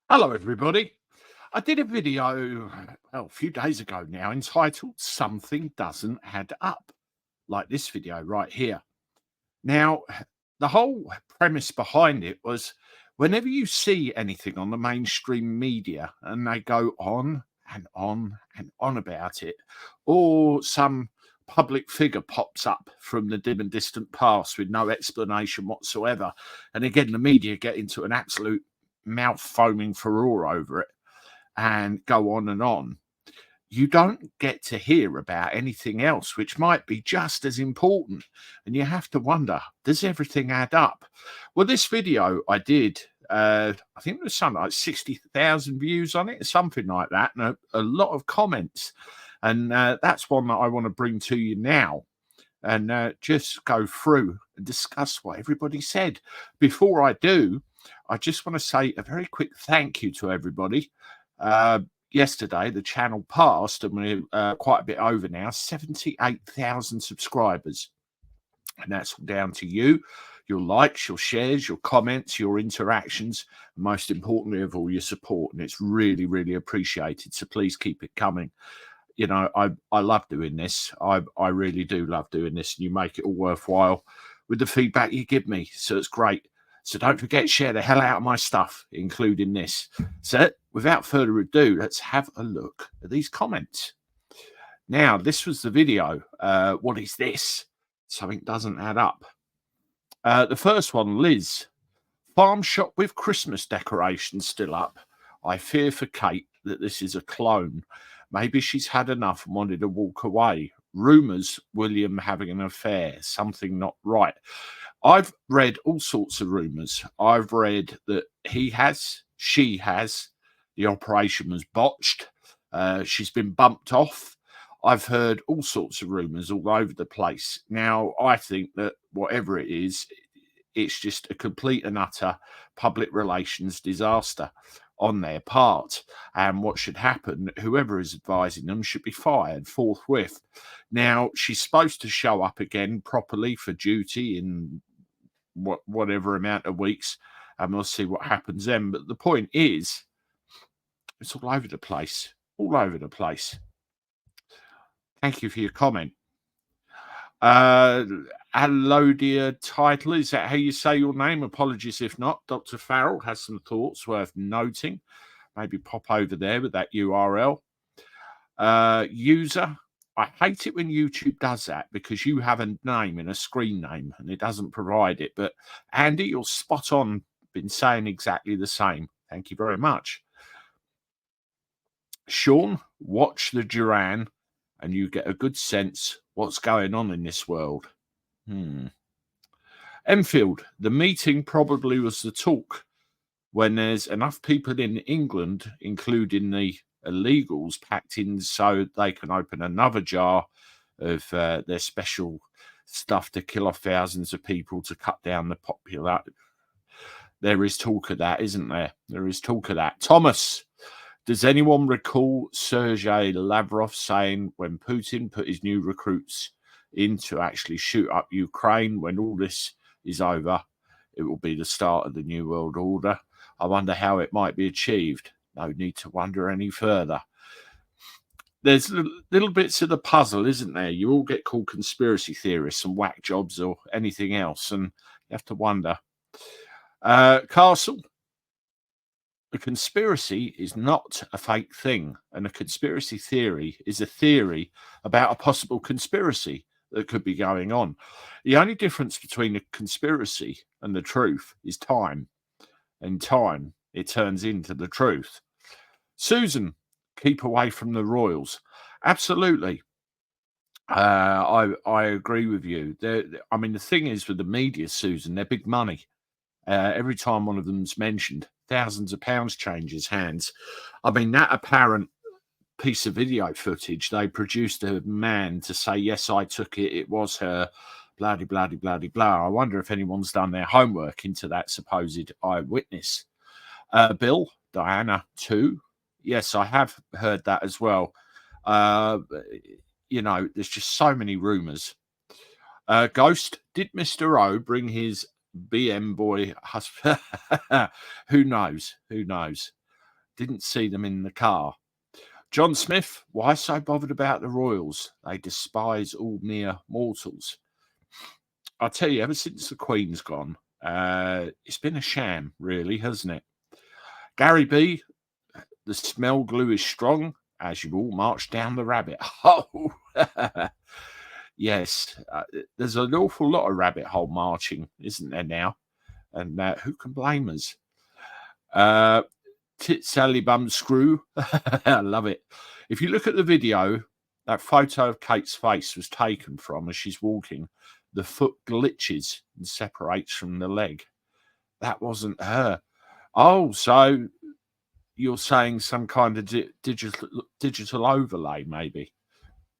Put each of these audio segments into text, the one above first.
Hello, everybody. I did a video, well, a few days ago now, entitled Something Doesn't Add Up, like this video right here. Now, the whole premise behind it was whenever you see anything on the mainstream media and they go on and on and on about it, or some public figure pops up from the dim and distant past with no explanation whatsoever, and again, the media get into an absolute mouth foaming furore over it and go on and on, you don't get to hear about anything else, which might be just as important. And you have to wonder, does everything add up? Well, this video I did, I think there was something like 60,000 views on it, something like that, and a lot of comments. And that's one that I want to bring to you now and just go through and discuss what everybody said. Before I do, I just want to say a very quick thank you to everybody. Yesterday, the channel passed, and we're quite a bit over now, 78,000 subscribers. And that's down to you, your likes, your shares, your comments, your interactions, and most importantly of all, your support. And it's really, really appreciated. So please keep it coming. You know, I love doing this. I really do love doing this. And you make it all worthwhile with the feedback you give me. So it's great. So don't forget, share the hell out of my stuff, including this. So without further ado, let's have a look at these comments. Now, this was the video. What is this? Something doesn't add up. The first one, Liz. Farm shop with Christmas decorations still up. I fear for Kate that this is a clone. Maybe she's had enough and wanted to walk away. Rumours, William having an affair, something not right. I've read all sorts of rumours. I've read that she has, the operation was botched. She's been bumped off. I've heard all sorts of rumours all over the place. Now, I think that whatever it is, it's just a complete and utter public relations disaster on their part. And what should happen, whoever is advising them should be fired forthwith. Now, she's supposed to show up again properly for duty in whatever amount of weeks, and we'll see what happens then. But the point is, it's all over the place. All over the place. Thank you for your comment. Alodia Title, is that how you say your name? Apologies if not. Dr. Farrell has some thoughts worth noting. Maybe pop over there with that URL. User, I hate it when YouTube does that because you have a name in a screen name and it doesn't provide it. But Andy, you're spot on. Been saying exactly the same. Thank you very much. Sean, watch the Duran and you get a good sense what's going on in this world. Enfield, the meeting probably was the talk when there's enough people in England, including the illegals, packed in so they can open another jar of their special stuff to kill off thousands of people to cut down the popularity. There is talk of that, isn't there? There is talk of that. Thomas, does anyone recall Sergei Lavrov saying when Putin put his new recruits in to actually shoot up Ukraine, when all this is over, it will be the start of the New World Order? I wonder how it might be achieved. No need to wonder any further. There's little bits of the puzzle, isn't there? You all get called conspiracy theorists and whack jobs or anything else, and you have to wonder. Castle, a conspiracy is not a fake thing, and a conspiracy theory is a theory about a possible conspiracy that could be going on. The only difference between a conspiracy and the truth is time. In time, it turns into the truth. Susan, keep away from the royals. Absolutely. I agree with you. I mean, the thing is with the media, Susan, they're big money. Every time one of them's mentioned, thousands of pounds changes hands. I mean, that apparent piece of video footage, they produced a man to say, yes, I took it, it was her, blah, blah, blah, blah, blah. I wonder if anyone's done their homework into that supposed eyewitness. Bill, Diana, too. Yes, I have heard that as well. You know, there's just so many rumours. Ghost, did Mr. O bring his BM boy husband? Who knows? Who knows? Didn't see them in the car. John Smith, why so bothered about the royals? They despise all mere mortals. I'll tell you, ever since the Queen's gone, it's been a sham, really, hasn't it? Gary B, the smell glue is strong as you all march down the rabbit hole. Yes, there's an awful lot of rabbit hole marching, isn't there now? And who can blame us? Tit Sally Bum Screw. I love it. If you look at the video, that photo of Kate's face was taken from as she's walking. The foot glitches and separates from the leg. That wasn't her. Oh, so you're saying some kind of digital overlay, maybe?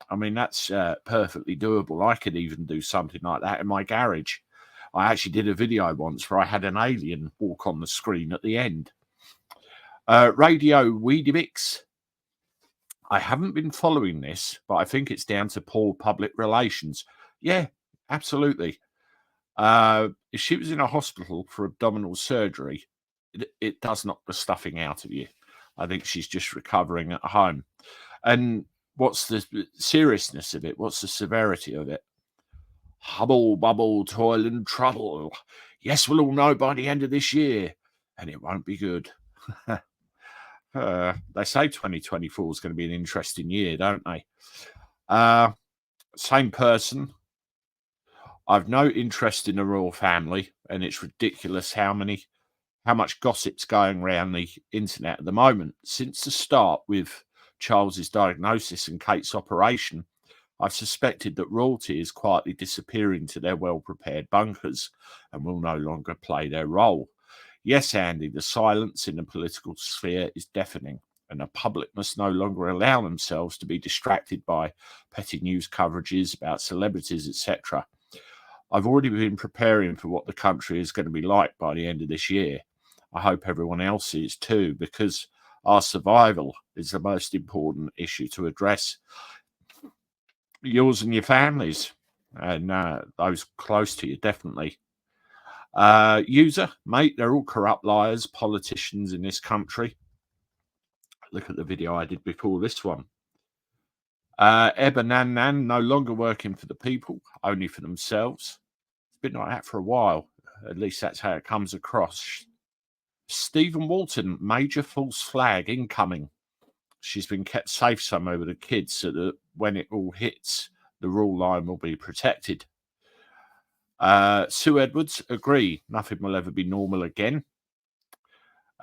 I mean, that's perfectly doable. I could even do something like that in my garage. I actually did a video once where I had an alien walk on the screen at the end. Radio Weedy Mix. I haven't been following this, but I think it's down to poor public relations. Yeah, absolutely. If she was in a hospital for abdominal surgery, it does knock the stuffing out of you. I think she's just recovering at home. And what's the seriousness of it? What's the severity of it? Hubble, bubble, toil and trouble. Yes, we'll all know by the end of this year, and it won't be good. They say 2024 is going to be an interesting year, don't they? Same person. I've no interest in the royal family, and it's ridiculous how much gossip's going around the internet at the moment. Since the start with Charles's diagnosis and Kate's operation, I've suspected that royalty is quietly disappearing to their well-prepared bunkers and will no longer play their role. Yes, Andy, the silence in the political sphere is deafening, and the public must no longer allow themselves to be distracted by petty news coverages about celebrities, etc. I've already been preparing for what the country is going to be like by the end of this year. I hope everyone else is too, because our survival is the most important issue to address. Yours and your families, and those close to you, definitely. User, mate, they're all corrupt liars, politicians in this country. Look at the video I did before this one. Ebanan no longer working for the people, only for themselves. It's been like that for a while. At least that's how it comes across. Stephen Walton, major false flag incoming. She's been kept safe somewhere with the kids so that when it all hits, the rule line will be protected. Sue Edwards, agree. Nothing will ever be normal again.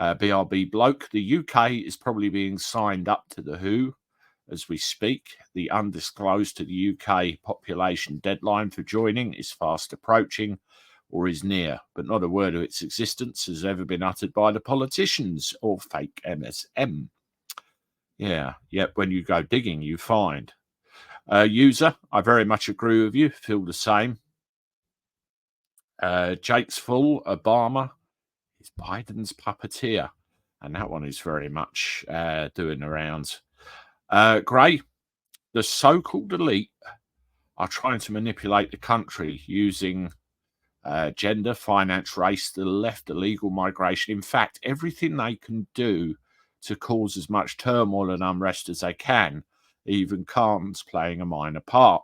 BRB bloke, the UK is probably being signed up to the WHO as we speak. The undisclosed to the UK population deadline for joining is fast approaching or is near, but not a word of its existence has ever been uttered by the politicians or fake MSM. Yeah, yep, when you go digging, you find. User, I very much agree with you, feel the same. Jake's full, Obama is Biden's puppeteer, and that one is very much doing the rounds. Gray, the so-called elite are trying to manipulate the country using gender, finance, race, the left, illegal migration. In fact, everything they can do to cause as much turmoil and unrest as they can, even Khan's playing a minor part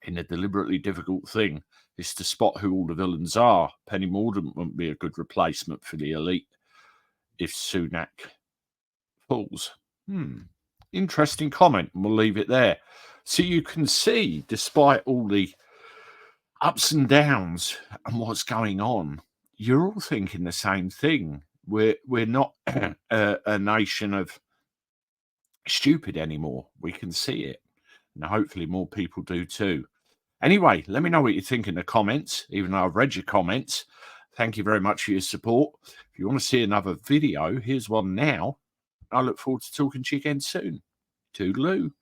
in a deliberately difficult thing is to spot who all the villains are. Penny Mordaunt wouldn't be a good replacement for the elite if Sunak falls. Interesting comment, and we'll leave it there. So you can see, despite all the ups and downs and what's going on, you're all thinking the same thing. We're not a nation of stupid anymore. We can see it, and hopefully more people do too. Anyway, let me know what you think in the comments, even though I've read your comments. Thank you very much for your support. If you want to see another video, here's one now. I look forward to talking to you again soon. Toodaloo.